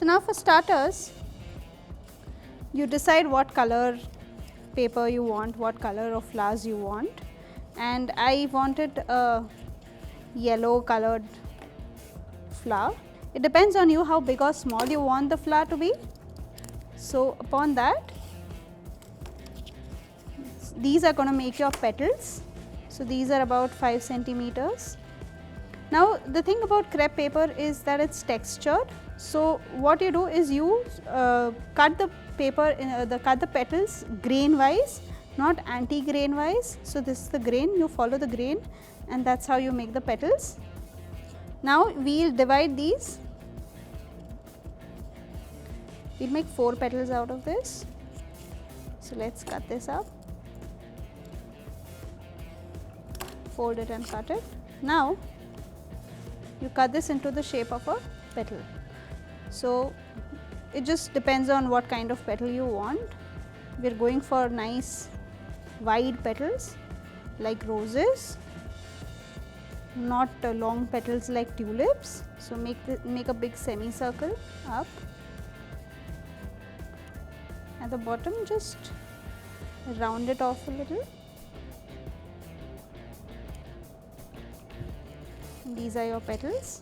So now for starters, you decide what color paper you want, what color of flowers you want, and I wanted a yellow colored flower. It depends on you how big or small you want the flower to be. So upon that, these are going to make your petals. So these are about 5 centimeters. Now the thing about crepe paper is that it's textured. So what you do is you cut the paper, cut the petals grain wise, not anti grain wise. So this is the grain, you follow the grain, and that's how you make the petals. Now we will divide these. We'll make 4 petals out of this. So let's cut this up, fold it and cut it. Now you cut this into the shape of a petal. So it just depends on what kind of petal you want. We are going for nice wide petals like roses, not long petals like tulips. So make a big semicircle up. At the bottom, just round it off a little. These are your petals.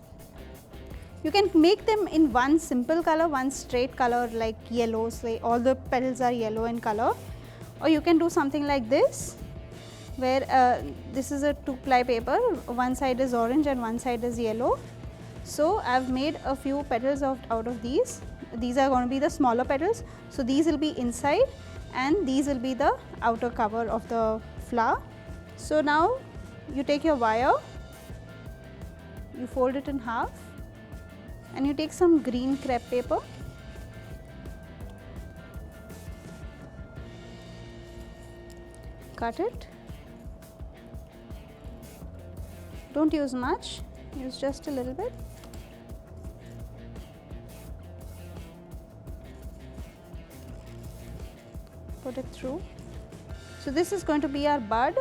You can make them in one simple color, one straight color like yellow, say all the petals are yellow in color, or you can do something like this, where this is a 2-ply paper, one side is orange and one side is yellow. So I have made a few petals out of these. These are going to be the smaller petals. So these will be inside and these will be the outer cover of the flower. So now you take your wire, you fold it in half, and you take some green crepe paper, cut it. Don't use much, use just a little bit. Put it through. So this is going to be our bud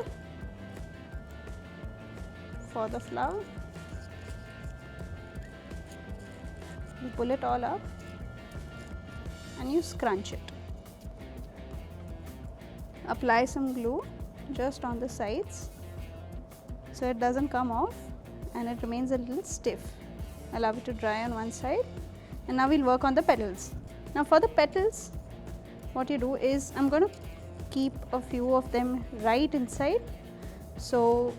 for the flower. You pull it all up and you scrunch it. Apply some glue just on the sides so it doesn't come off and it remains a little stiff. Allow it to dry on one side, and now we'll work on the petals. Now for the petals, what you do is, I'm going to keep a few of them right inside. So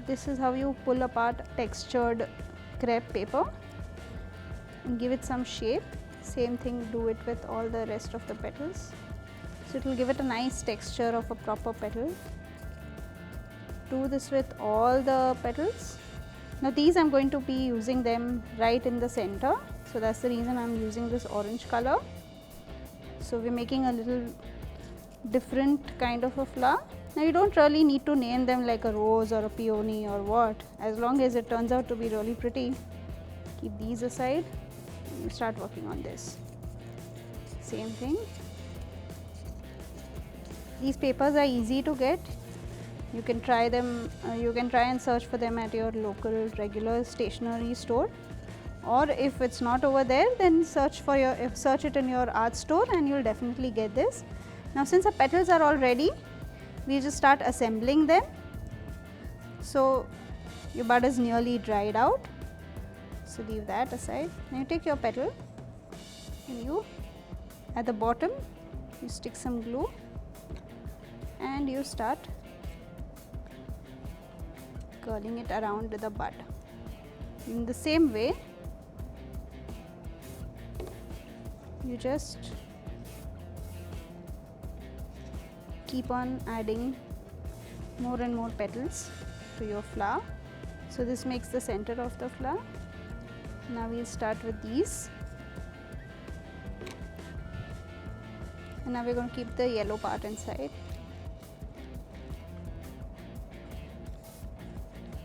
this is how you pull apart textured crepe paper and give it some shape. Same thing, do it with all the rest of the petals. So it will give it a nice texture of a proper petal. Do this with all the petals. Now these I'm going to be using them right in the center. So that's the reason I'm using this orange color. So we're making a little different kind of a flower. Now you don't really need to name them like a rose or a peony or what, as long as it turns out to be really pretty. Keep these aside and you start working on this. Same thing. These papers are easy to get. You can try them, you can try and search for them at your local regular stationery store, or if it's not over there, then search it in your art store and you'll definitely get this. Now since the petals are all ready, we just start assembling them. So your bud is nearly dried out, so leave that aside. Now you take your petal and you, at the bottom, you stick some glue and you start curling it around the bud. In the same way, you just keep on adding more and more petals to your flower. So this makes the center of the flower. Now we'll start with these, and now we're going to keep the yellow part inside.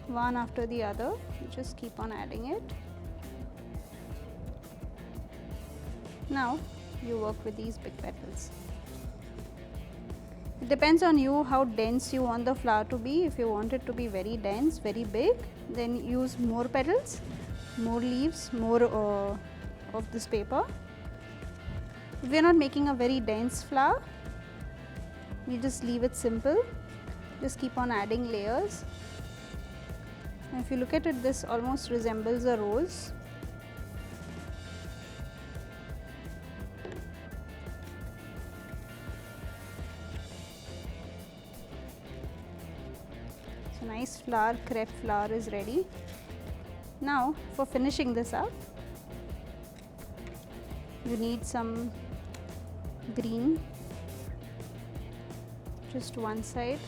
One after the other, you just keep on adding it. Now you work with these big petals. It depends on you how dense you want the flower to be. If you want it to be very dense, very big, then use more petals. more leaves, more of this paper. We are not making a very dense flower, we just leave it simple, just keep on adding layers. And if you look at it, this almost resembles a rose. So nice flower, crepe flower is ready. Now for finishing this up, you need some green, just one side,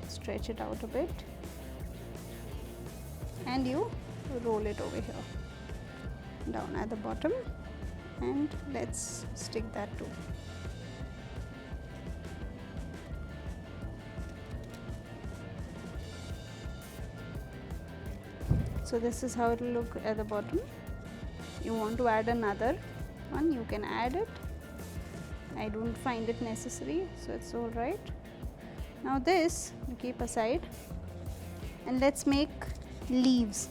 stretch it out a bit, and you roll it over here down at the bottom, and let's stick that too. So this is how it will look at the bottom. You want to add another one, you can add it. I don't find it necessary, so it's all right. Now this you keep aside, and let's make leaves.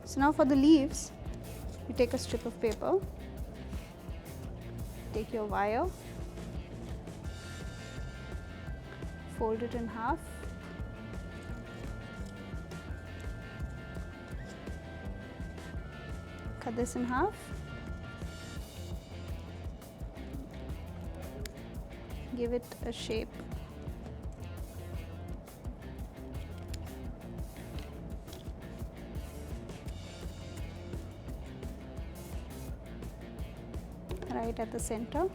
So now for the leaves, you take a strip of paper, take your wire, fold it in half, cut this in half, give it a shape. Right at the center,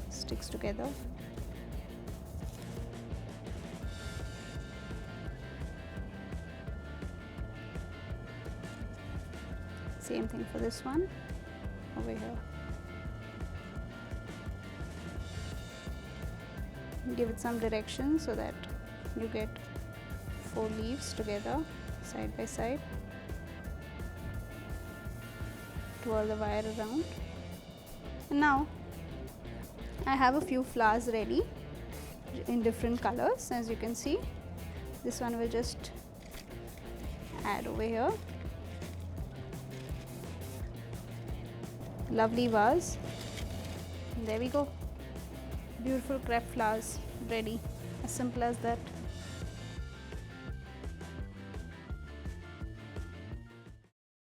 sticks together. Same thing for this one over here. Give it some direction so that you get 4 leaves together side by side. Twirl the wire around, and now I have a few flowers ready in different colors. As you can see, this one will just add over here. Lovely vase. And there we go, beautiful crepe flowers ready, as simple as that.